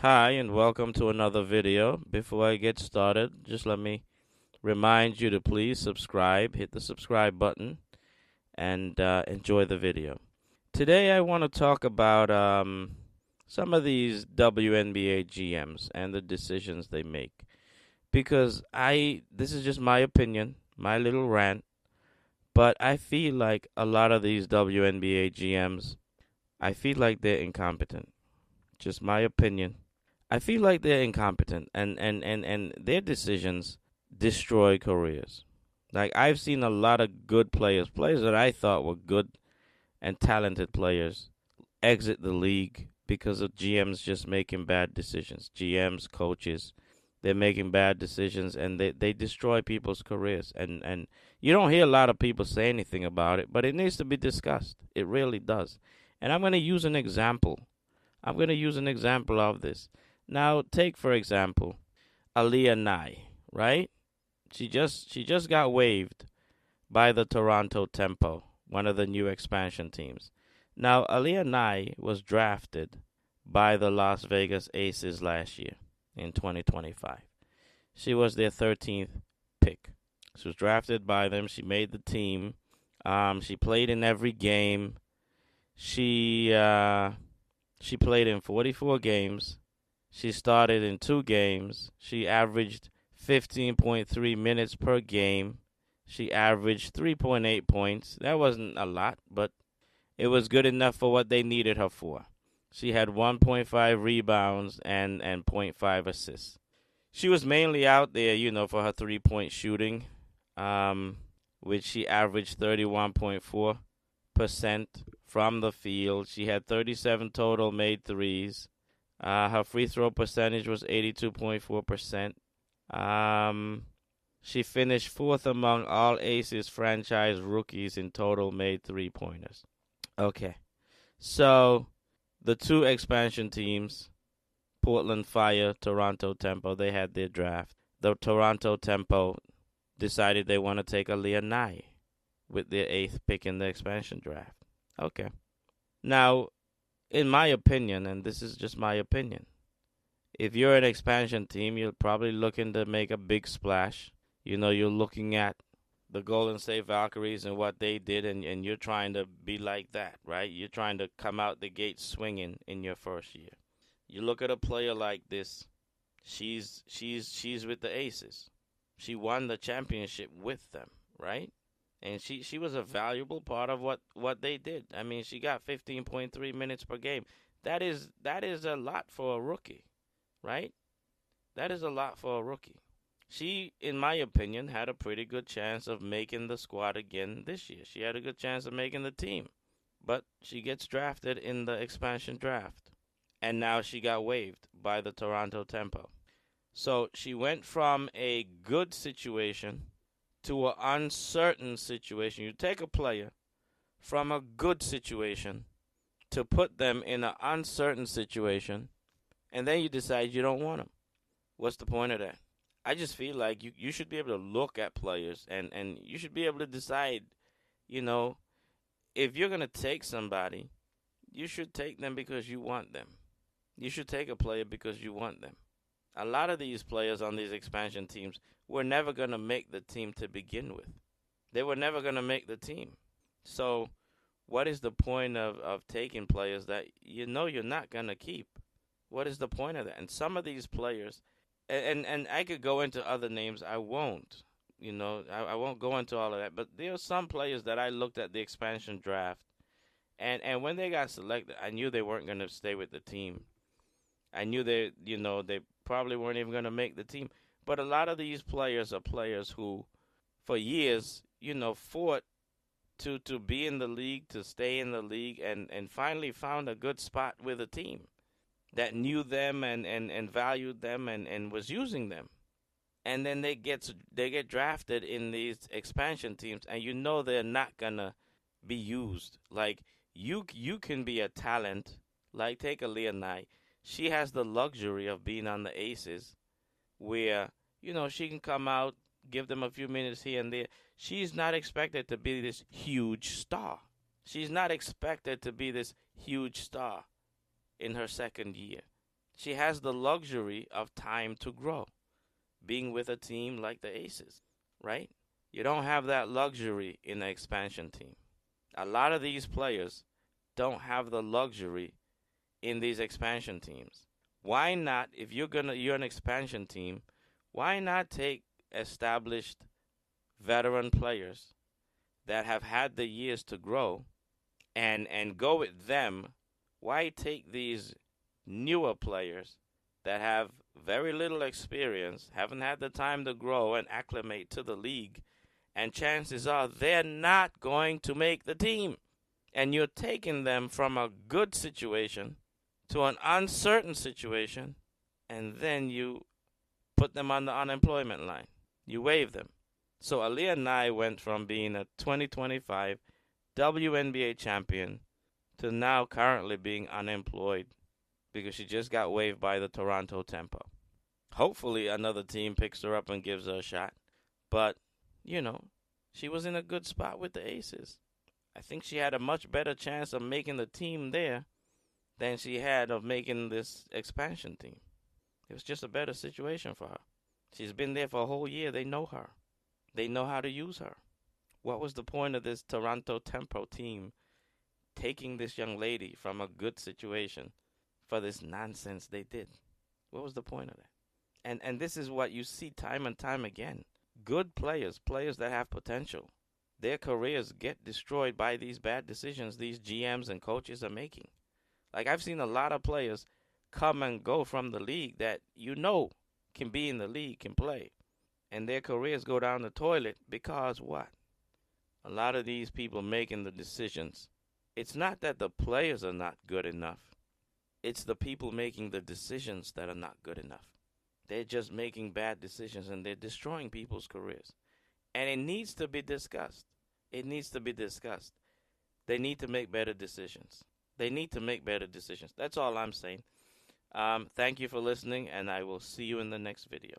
Hi, and welcome to another video. Before I get started, just let me remind you to please subscribe, hit the subscribe button, and enjoy the video. Today, I want to talk about some of these WNBA GMs and the decisions they make. Because this is just my opinion, my little rant, but I feel like a lot of these WNBA GMs, I feel like they're incompetent. Just my opinion. I feel like they're incompetent and their decisions destroy careers. Like I've seen a lot of good players that I thought were good and talented players, exit the league because of GMs just making bad decisions. GMs, coaches, they're making bad decisions and they destroy people's careers. And you don't hear a lot of people say anything about it, but it needs to be discussed. It really does. And I'm going to use an example. I'm going to use an example of this. Now, take for example, Aaliyah Nye, right? She just got waived by the Toronto Tempo, one of the new expansion teams. Now, Aaliyah Nye was drafted by the Las Vegas Aces last year in 2025. She was their 13th pick. She was drafted by them. She made the team. She played in every game. She played in 44 games. She started in 2 games. She averaged 15.3 minutes per game. She averaged 3.8 points. That wasn't a lot, but it was good enough for what they needed her for. She had 1.5 rebounds and 0.5 assists. She was mainly out there, for her three-point shooting, which she averaged 31.4% from the field. She had 37 total made threes. Her free throw percentage was 82.4%. She finished 4th among all Aces franchise rookies in total made three-pointers. Okay. So, the 2 expansion teams, Portland Fire, Toronto Tempo, they had their draft. The Toronto Tempo decided they want to take Aaliyah Nye with their 8th pick in the expansion draft. Okay. Now, in my opinion, and this is just my opinion, if you're an expansion team, you're probably looking to make a big splash. You're looking at the Golden State Valkyries and what they did, and you're trying to be like that, right? You're trying to come out the gate swinging in your first year. You look at a player like this. She's with the Aces. She won the championship with them, right? And she was a valuable part of what they did. I mean, she got 15.3 minutes per game. That is a lot for a rookie, right? That is a lot for a rookie. She, in my opinion, had a pretty good chance of making the squad again this year. She had a good chance of making the team. But she gets drafted in the expansion draft. And now she got waived by the Toronto Tempo. So she went from a good situation to an uncertain situation. You take a player from a good situation to put them in an uncertain situation, and then you decide you don't want them. What's the point of that? I just feel like you should be able to look at players, and you should be able to decide, if you're going to take somebody, you should take them because you want them. You should take a player because you want them. A lot of these players on these expansion teams were never going to make the team to begin with. They were never going to make the team. So what is the point of taking players that you're not going to keep? What is the point of that? And some of these players, and I could go into other names. I won't. I won't go into all of that. But there are some players that I looked at the expansion draft, and when they got selected, I knew they weren't going to stay with the team. I knew they probably weren't even going to make the team. But a lot of these players are players who, for years, fought to be in the league, to stay in the league, and finally found a good spot with a team that knew them and valued them and was using them. And then they get drafted in these expansion teams, and they're not going to be used. Like, you can be a talent, like take Aaliyah Nye. She has the luxury of being on the Aces where, she can come out, give them a few minutes here and there. She's not expected to be this huge star. She's not expected to be this huge star in her second year. She has the luxury of time to grow, being with a team like the Aces, right? You don't have that luxury in the expansion team. A lot of these players don't have the luxury in these expansion teams. Why not, if you're an expansion team, why not take established veteran players that have had the years to grow and go with them? Why take these newer players that have very little experience, haven't had the time to grow and acclimate to the league, and chances are they're not going to make the team? And you're taking them from a good situation to an uncertain situation, and then you put them on the unemployment line. You waive them. So Aaliyah Nye went from being a 2025 WNBA champion to now currently being unemployed because she just got waived by the Toronto Tempo. Hopefully another team picks her up and gives her a shot. But, she was in a good spot with the Aces. I think she had a much better chance of making the team there than she had of making this expansion team. It was just a better situation for her. She's been there for a whole year. They know her. They know how to use her. What was the point of this Toronto Tempo team taking this young lady from a good situation for this nonsense they did? What was the point of that? And this is what you see time and time again. Good players, players that have potential, their careers get destroyed by these bad decisions these GMs and coaches are making. Like, I've seen a lot of players come and go from the league that can be in the league, can play, and their careers go down the toilet because what? A lot of these people making the decisions. It's not that the players are not good enough. It's the people making the decisions that are not good enough. They're just making bad decisions, and they're destroying people's careers. And it needs to be discussed. It needs to be discussed. They need to make better decisions. They need to make better decisions. That's all I'm saying. Thank you for listening, and I will see you in the next video.